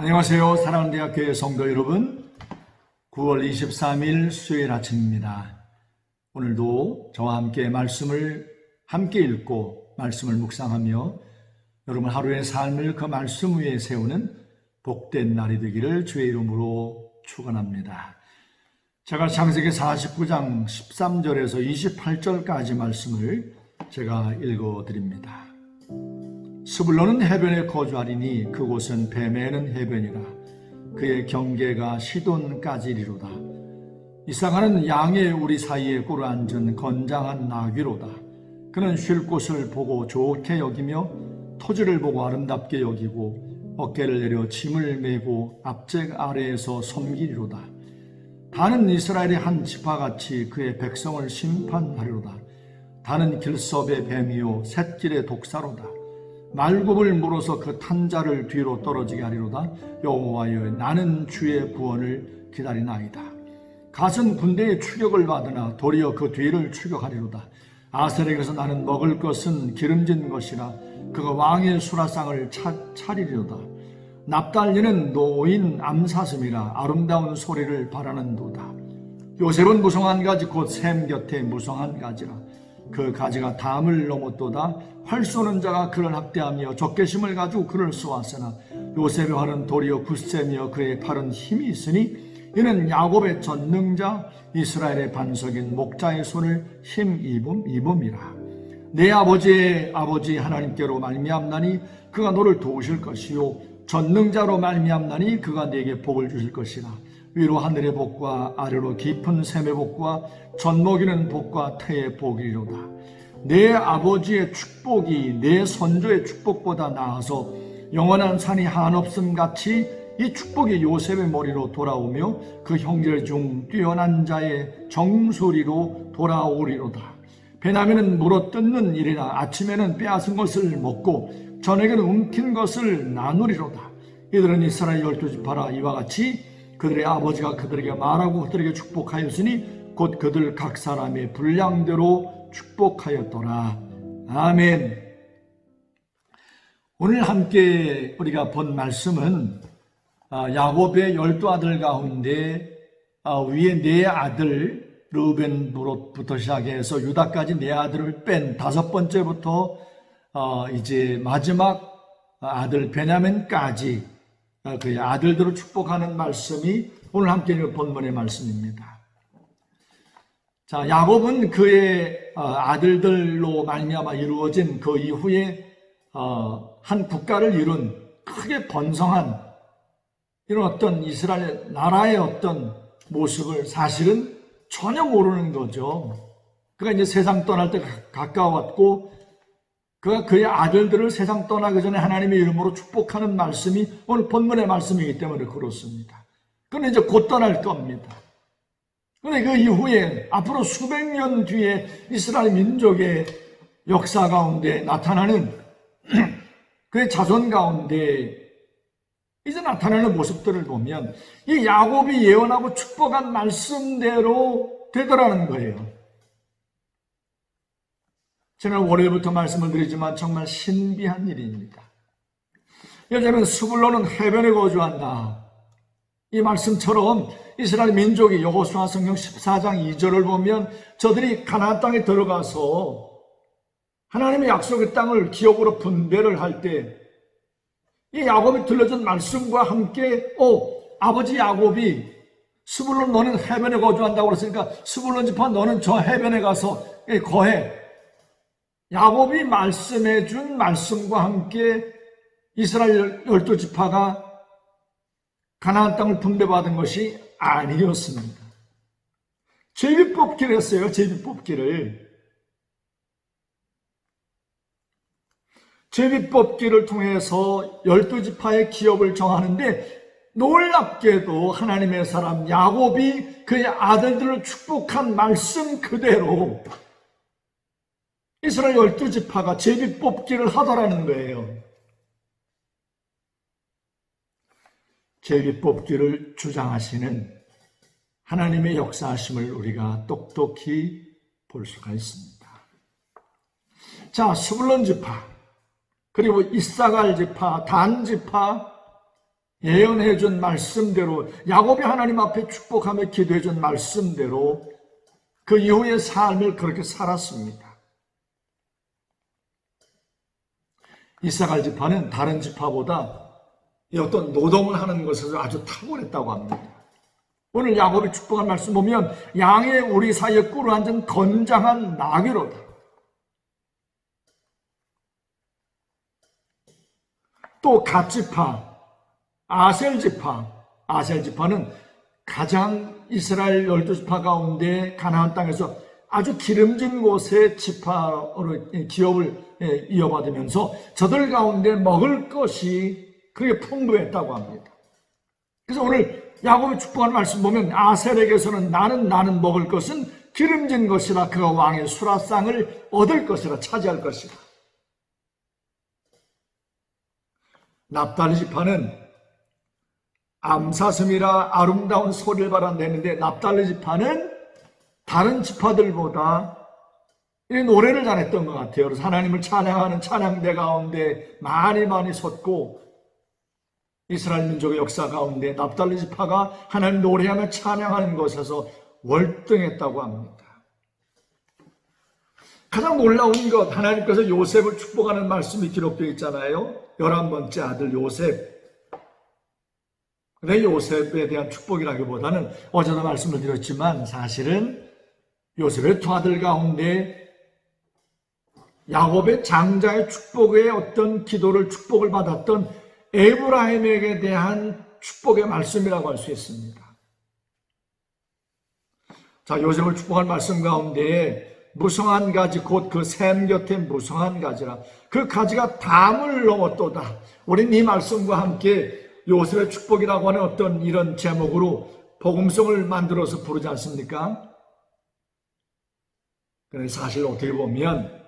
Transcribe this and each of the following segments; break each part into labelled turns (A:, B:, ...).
A: 안녕하세요. 사랑하는 대학교의 성도 여러분, 9월 23일 수요일 아침입니다. 오늘도 저와 함께 말씀을 함께 읽고 말씀을 묵상하며 여러분 하루의 삶을 그 말씀 위에 세우는 복된 날이 되기를 주의 이름으로 축원합니다. 제가 창세기 49장 13절에서 28절까지 말씀을 제가 읽어드립니다. 스불론은 해변에 거주하리니 그곳은 뱀에는 해변이라. 그의 경계가 시돈까지리로다. 이사가는 양의 우리 사이에 꿇어 앉은 건장한 나귀로다. 그는 쉴 곳을 보고 좋게 여기며 토지를 보고 아름답게 여기고 어깨를 내려 짐을 메고 앞잭 아래에서 섬기리로다. 다는 이스라엘의 한 지파같이 그의 백성을 심판하리로다. 다는 길섭의 뱀이요 샛길의 독사로다. 말굽을 물어서 그 탄자를 뒤로 떨어지게 하리로다. 여호와여, 나는 주의 구원을 기다리나이다. 갓은 군대의 추격을 받으나 도리어 그 뒤를 추격하리로다. 아셀에게서 나는 먹을 것은 기름진 것이라. 그가 왕의 수라상을 차리리로다. 납달리는 노인 암사슴이라. 아름다운 소리를 바라는도다. 요셉은 무성한 가지 곧 샘 곁에 무성한 가지라. 그 가지가 담을 넘었도다. 활 쏘는 자가 그를 학대하며 적개심을 가지고 그를 쏘았으나 요셉의 활은 도리어 굳세며 그의 팔은 힘이 있으니 이는 야곱의 전능자 이스라엘의 반석인 목자의 손을 힘입음이라. 내 아버지의 아버지 하나님께로 말미암나니 그가 너를 도우실 것이요 전능자로 말미암나니 그가 네게 복을 주실 것이라. 위로 하늘의 복과 아래로 깊은 샘의 복과 젖먹이는 복과 태의 복이로다. 내 아버지의 축복이 내 선조의 축복보다 나아서 영원한 산이 한없음 같이 이 축복이 요셉의 머리로 돌아오며 그 형제 중 뛰어난 자의 정수리로 돌아오리로다. 배나면은 물어뜯는 일이나 아침에는 빼앗은 것을 먹고 저녁에는 움킨 것을 나누리로다. 이들은 이스라엘 12지파라. 이와 같이 그들의 아버지가 그들에게 말하고 그들에게 축복하였으니 곧 그들 각 사람의 분량대로 축복하였더라. 아멘. 오늘 함께 우리가 본 말씀은 야곱의 12아들 가운데 위에 4아들 르우벤부터 시작해서 유다까지 4아들을 뺀 5번째부터 이제 마지막 아들 베냐민까지 그의 아들들을 축복하는 말씀이 오늘 함께 읽은 본문의 말씀입니다. 자, 야곱은 그의 아들들로 말미암아 이루어진 그 이후에 한 국가를 이룬 크게 번성한 이런 어떤 이스라엘 나라의 어떤 모습을 사실은 전혀 모르는 거죠. 그가 이제 세상 떠날 때 가까웠고 그가 그의 아들들을 세상 떠나기 전에 하나님의 이름으로 축복하는 말씀이 오늘 본문의 말씀이기 때문에 그렇습니다. 그는 이제 곧 떠날 겁니다. 그런데 그 이후에 앞으로 수백 년 뒤에 이스라엘 민족의 역사 가운데 나타나는 그의 자손 가운데 이제 나타나는 모습들을 보면 이 야곱이 예언하고 축복한 말씀대로 되더라는 거예요. 지난 월요일부터 말씀을 드리지만 정말 신비한 일입니다. 여자는 스불론은 해변에 거주한다. 이 말씀처럼 이스라엘 민족이 여호수아 성경 14장 2절을 보면 저들이 가나안 땅에 들어가서 하나님의 약속의 땅을 기업으로 분배를 할 때 이 야곱이 들려준 말씀과 함께 아버지 야곱이 스불론 너는 해변에 거주한다고 그랬으니까 스불론 지파 너는 저 해변에 가서 거해. 야곱이 말씀해 준 말씀과 함께 이스라엘 12지파가 가나안 땅을 분배받은 것이 아니었습니다. 제비뽑기를 했어요. 제비뽑기를. 제비뽑기를 통해서 12지파의 기업을 정하는데 놀랍게도 하나님의 사람 야곱이 그의 아들들을 축복한 말씀 그대로 이스라엘 12지파가 제비뽑기를 하더라는 거예요. 제비뽑기를 주장하시는 하나님의 역사하심을 우리가 똑똑히 볼 수가 있습니다. 자, 스불론 지파, 그리고 이사갈 지파, 단 지파, 예언해 준 말씀대로, 야곱이 하나님 앞에 축복하며 기도해 준 말씀대로 그 이후의 삶을 그렇게 살았습니다. 이사갈 지파는 다른 지파보다 어떤 노동을 하는 것에서 아주 탁월했다고 합니다. 오늘 야곱이 축복한 말씀 보면 양의 우리 사이에 꿀을 앉은 건장한 나귀로다. 또 갓지파, 아셀지파는 가장 이스라엘 12지파 가운데 가나안 땅에서 아주 기름진 곳의 지파로 기업을 이어받으면서 저들 가운데 먹을 것이 그게 풍부했다고 합니다. 그래서 오늘 야곱이 축복하는 말씀 보면 아셀에게서는 나는 먹을 것은 기름진 것이라 그가 왕의 수라상을 얻을 것이라 차지할 것이라. 납달리 지파는 암사슴이라 아름다운 소리를 발한댔는데 납달리 지파는 다른 지파들보다 이 노래를 잘했던 것 같아요. 그래서 하나님을 찬양하는 찬양대 가운데 많이 섰고 이스라엘 민족의 역사 가운데 납달리 지파가 하나님 노래하며 찬양하는 것에서 월등했다고 합니다. 가장 놀라운 것, 하나님께서 요셉을 축복하는 말씀이 기록되어 있잖아요. 11번째 아들 요셉. 근데 요셉에 대한 축복이라기보다는 어제도 말씀을 드렸지만 사실은 요셉의 두 아들 가운데 야곱의 장자의 축복의 어떤 기도를 축복을 받았던 에브라임에게 대한 축복의 말씀이라고 할 수 있습니다. 자, 요셉을 축복할 말씀 가운데 무성한 가지, 곧 그 샘 곁에 무성한 가지라. 그 가지가 담을 넘었도다. 우린 이 말씀과 함께 요셉의 축복이라고 하는 어떤 이런 제목으로 복음성을 만들어서 부르지 않습니까? 그런데 사실 어떻게 보면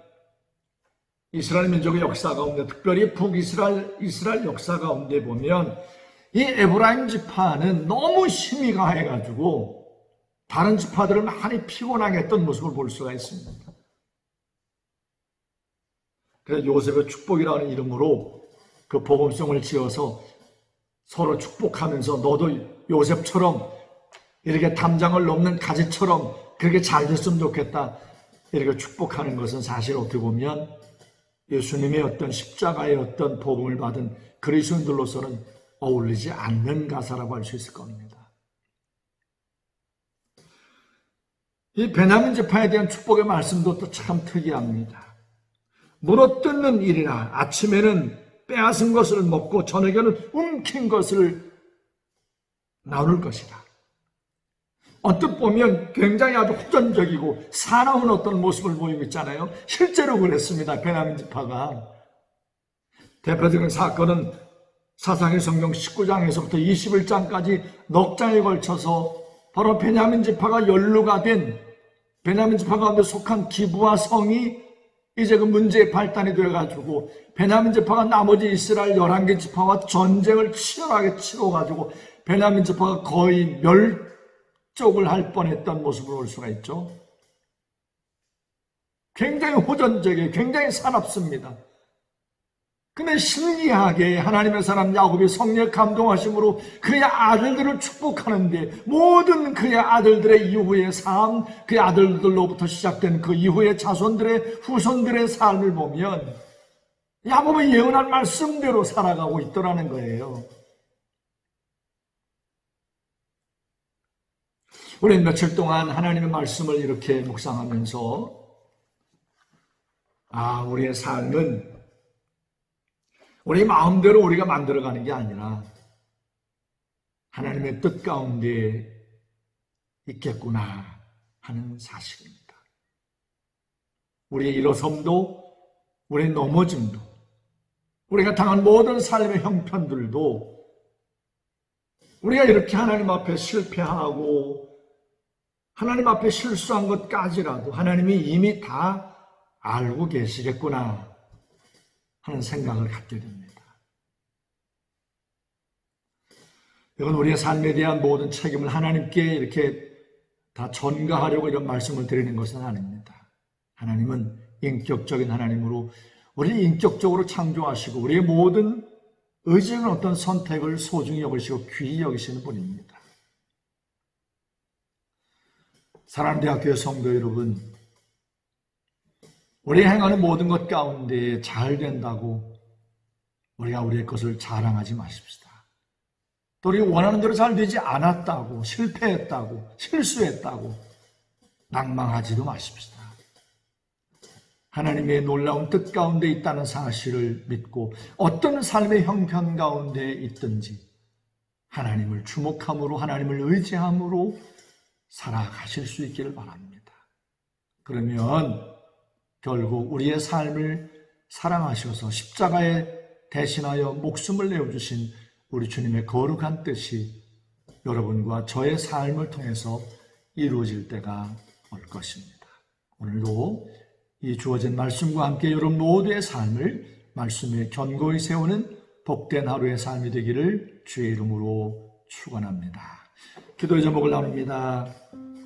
A: 이스라엘 민족의 역사 가운데, 특별히 북이스라엘 역사 가운데 보면 이 에브라임 지파는 너무 힘이 가해가지고 다른 지파들을 많이 피곤하게 했던 모습을 볼 수가 있습니다. 그래서 요셉의 축복이라는 이름으로 그 복음성을 지어서 서로 축복하면서 너도 요셉처럼 이렇게 담장을 넘는 가지처럼 그렇게 잘 됐으면 좋겠다, 이렇게 축복하는 것은 사실 어떻게 보면 예수님의 어떤 십자가의 어떤 복음을 받은 그리스도인들로서는 어울리지 않는 가사라고 할 수 있을 겁니다. 이 베냐민 지파에 대한 축복의 말씀도 또 참 특이합니다. 물어뜯는 일이라 아침에는 빼앗은 것을 먹고 저녁에는 움킨 것을 나눌 것이다. 언뜻 보면 굉장히 아주 호전적이고 사나운 어떤 모습을 보이고 있잖아요. 실제로 그랬습니다. 베냐민 지파가. 대표적인 사건은 사사기 성경 19장에서부터 21장까지 넉 장에 걸쳐서 바로 베냐민 지파가 연루가 된, 베냐민 지파 가운데 속한 기브아 성이 이제 그 문제의 발단이 되어가지고 베냐민 지파가 나머지 이스라엘 11개 지파와 전쟁을 치열하게 치러가지고 베냐민 지파가 거의 멸족을 할 뻔했던 모습을 볼 수가 있죠. 굉장히 호전적이에요. 굉장히 사납습니다. 근데 신기하게 하나님의 사람 야곱이 성령의 감동하심으로 그의 아들들을 축복하는데, 모든 그의 아들들의 이후의 삶, 그의 아들들로부터 시작된 그 이후의 자손들의 후손들의 삶을 보면 야곱의 예언한 말씀대로 살아가고 있더라는 거예요. 우리는 며칠 동안 하나님의 말씀을 이렇게 묵상하면서 우리의 삶은 우리 마음대로 우리가 만들어가는 게 아니라 하나님의 뜻 가운데 있겠구나 하는 사실입니다. 우리의 일어섬도, 우리의 넘어짐도, 우리가 당한 모든 삶의 형편들도 우리가 이렇게 하나님 앞에 실패하고 하나님 앞에 실수한 것까지라도 하나님이 이미 다 알고 계시겠구나 하는 생각을 갖게 됩니다. 이건 우리의 삶에 대한 모든 책임을 하나님께 이렇게 다 전가하려고 이런 말씀을 드리는 것은 아닙니다. 하나님은 인격적인 하나님으로 우리를 인격적으로 창조하시고 우리의 모든 의지는 어떤 선택을 소중히 여기시고 귀히 여기시는 분입니다. 사랑하는 대학교의 성도 여러분, 우리 행하는 모든 것 가운데 잘 된다고 우리가 우리의 것을 자랑하지 마십시다. 또 우리가 원하는 대로 잘 되지 않았다고, 실패했다고, 실수했다고 낭망하지도 마십시다. 하나님의 놀라운 뜻 가운데 있다는 사실을 믿고 어떤 삶의 형편 가운데 있든지 하나님을 주목함으로, 하나님을 의지함으로 살아가실 수 있기를 바랍니다. 그러면 결국 우리의 삶을 사랑하셔서 십자가에 대신하여 목숨을 내어주신 우리 주님의 거룩한 뜻이 여러분과 저의 삶을 통해서 이루어질 때가 올 것입니다. 오늘도 이 주어진 말씀과 함께 여러분 모두의 삶을 말씀에 견고히 세우는 복된 하루의 삶이 되기를 주의 이름으로 축원합니다. 기도의 제목을 나눕니다.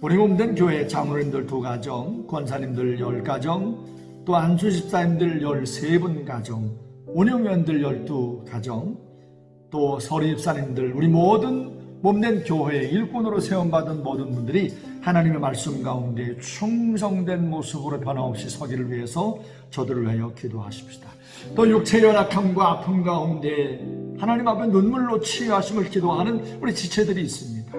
A: 우리 몸된 교회 장로님들 2가정, 권사님들 10가정, 또 안수 집사님들 13분 가정, 운영위원들 12가정, 또 서리 집사님들, 우리 모든 몸된 교회 일꾼으로 세움받은 모든 분들이 하나님의 말씀 가운데 충성된 모습으로 변함없이 서기를 위해서 저들을 위하여 기도하십시다. 또 육체의 연약함과 아픔 가운데 하나님 앞에 눈물로 치유하심을 기도하는 우리 지체들이 있습니다.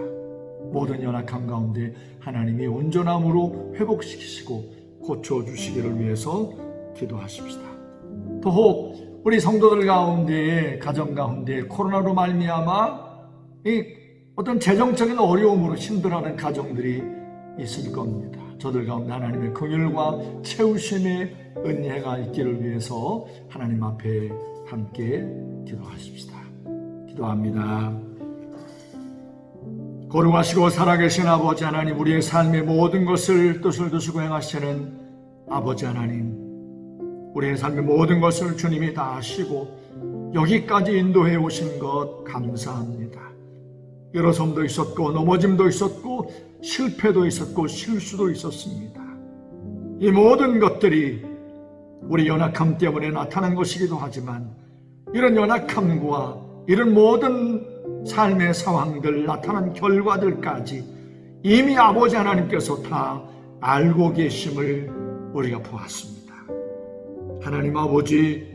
A: 모든 연약함 가운데 하나님이 온전함으로 회복시키시고 고쳐주시기를 위해서 기도하십시다. 또 혹 우리 성도들 가운데, 가정 가운데 코로나로 말미암아 이 어떤 재정적인 어려움으로 힘들어하는 가정들이 있을 겁니다. 저들 가운데 하나님의 긍휼과 채우심의 은혜가 있기를 위해서 하나님 앞에 함께 기도하십시다. 기도합니다. 거룩하시고 살아계신 아버지 하나님, 우리의 삶의 모든 것을 뜻을 두시고 행하시는 아버지 하나님, 우리의 삶의 모든 것을 주님이 다 아시고 여기까지 인도해 오신 것 감사합니다. 일어섬도 있었고 넘어짐도 있었고 실패도 있었고 실수도 있었습니다. 이 모든 것들이 우리 연약함 때문에 나타난 것이기도 하지만 이런 연약함과 이런 모든 삶의 상황들, 나타난 결과들까지 이미 아버지 하나님께서 다 알고 계심을 우리가 보았습니다. 하나님 아버지,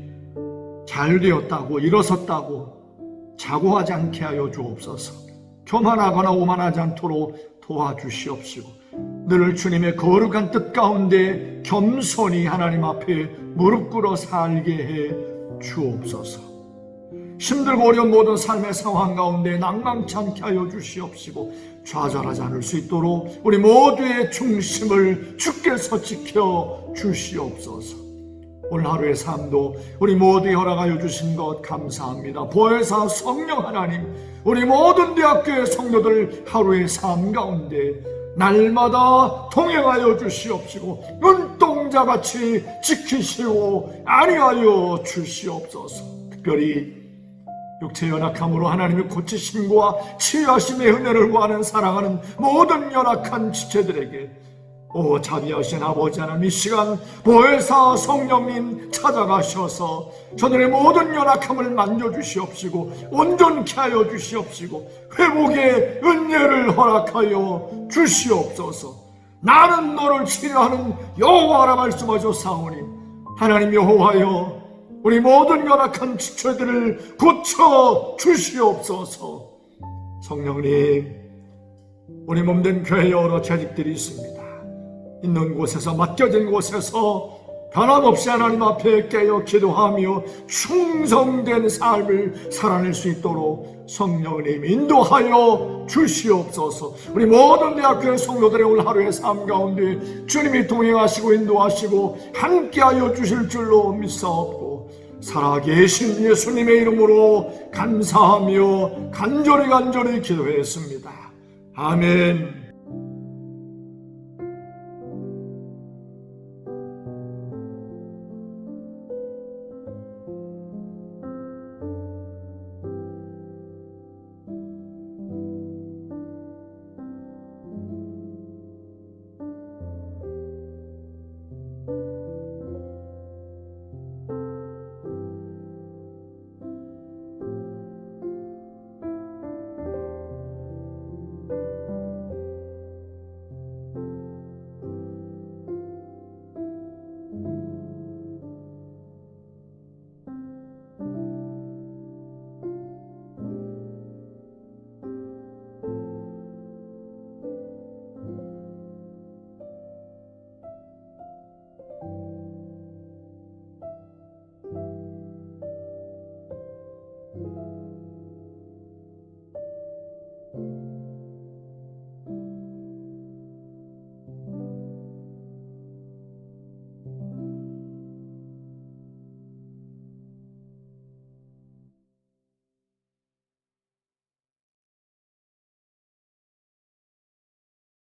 A: 잘 되었다고, 일어섰다고 자고하지 않게 하여 주옵소서. 교만하거나 오만하지 않도록 도와주시옵시고 늘 주님의 거룩한 뜻 가운데 겸손히 하나님 앞에 무릎 꿇어 살게 해 주옵소서. 힘들고 어려운 모든 삶의 상황 가운데 낭망치 않게 하여 주시옵시고 좌절하지 않을 수 있도록 우리 모두의 중심을 주께서 지켜 주시옵소서. 오늘 하루의 삶도 우리 모두 허락하여 주신 것 감사합니다. 보혜사 성령 하나님, 우리 모든 대학교의 성도들 하루의 삶 가운데 날마다 동행하여 주시옵시고 눈동자같이 지키시고 안위하여 주시옵소서. 특별히 육체 연약함으로 하나님의 고치심과 치유하심의 은혜를 구하는 사랑하는 모든 연약한 지체들에게 자비하신 아버지 하나님, 이 시간 보혜사 성령님 찾아가셔서 저들의 모든 연약함을 만져주시옵시고 온전케 하여 주시옵시고 회복의 은혜를 허락하여 주시옵소서. 나는 너를 치료하는 여호와라 말씀하셨사오니 하나님 여호와여, 우리 모든 연약한 지체들을 고쳐 주시옵소서. 성령님, 우리 몸된 교회에 여러 재직들이 있습니다. 있는 곳에서, 맡겨진 곳에서 변함없이 하나님 앞에 깨어 기도하며 충성된 삶을 살아낼 수 있도록 성령님 인도하여 주시옵소서. 우리 모든 대학교의 성도들의 오늘 하루의 삶 가운데 주님이 동행하시고 인도하시고 함께하여 주실 줄로 믿사옵고 살아계신 예수님의 이름으로 감사하며 간절히 기도했습니다. 아멘.